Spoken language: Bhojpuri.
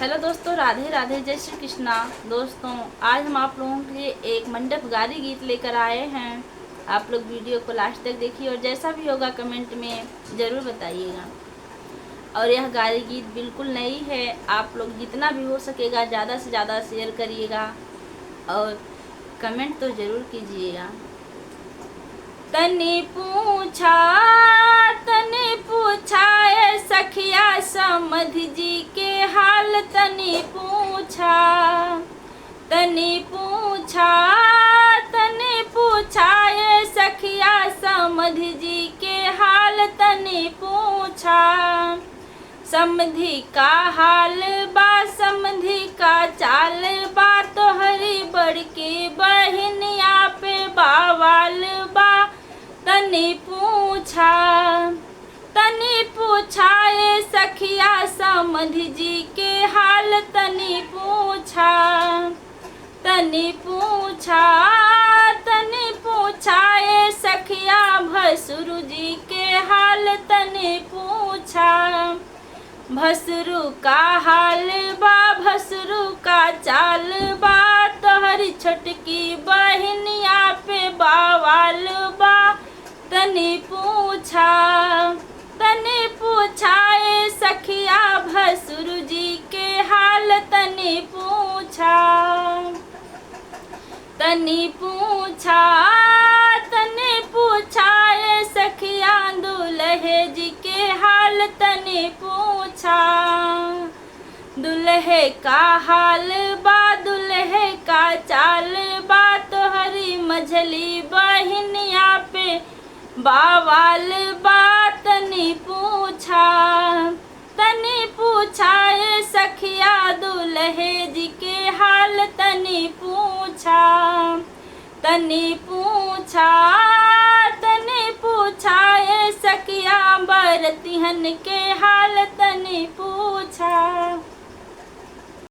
हेलो दोस्तों, राधे राधे, जय श्री कृष्णा। दोस्तों, आज हम आप लोगों के लिए एक मंडप गारी गीत लेकर आए हैं। आप लोग वीडियो को लास्ट तक देखिए और जैसा भी होगा कमेंट में ज़रूर बताइएगा। और यह गारी गीत बिल्कुल नई है। आप लोग जितना भी हो सकेगा ज़्यादा से ज़्यादा शेयर करिएगा और कमेंट तो ज़रूर कीजिएगा। तनी पूछा ए सखिया समधि जी के हाल, तनी पूछा ए सखिया समधि जी के हाल, तनी पूछा। समधि का हाल बा, समधि का चाल बा, तोहरी बड़की बहनिया पे बावाल बा, तनी पूछा ए सखिया समधि जी के हाल, तनी पूछा ए सखिया भसुरु जी के हाल, तनी पूछा। भसुरु का हाल बा, भसुरु का चाल बा, तोहरी छोटकी बहनिया पे बावाल बा, तनी पूछा ए सखिया भसुरु जी के हाल, तनी पूछा ए सखिया दुल्हे जी के हाल, तनी पूछा। दुल्हे का हाल बा, दुल्हे का चाल बा, तोहरी मझली बहनिया पे बावाल बा, तनी पूछा ए सखिया दुल्हे जी के हाल, तनी पूछा ए सखिया बरतिहन के हाल, तनी पूछा।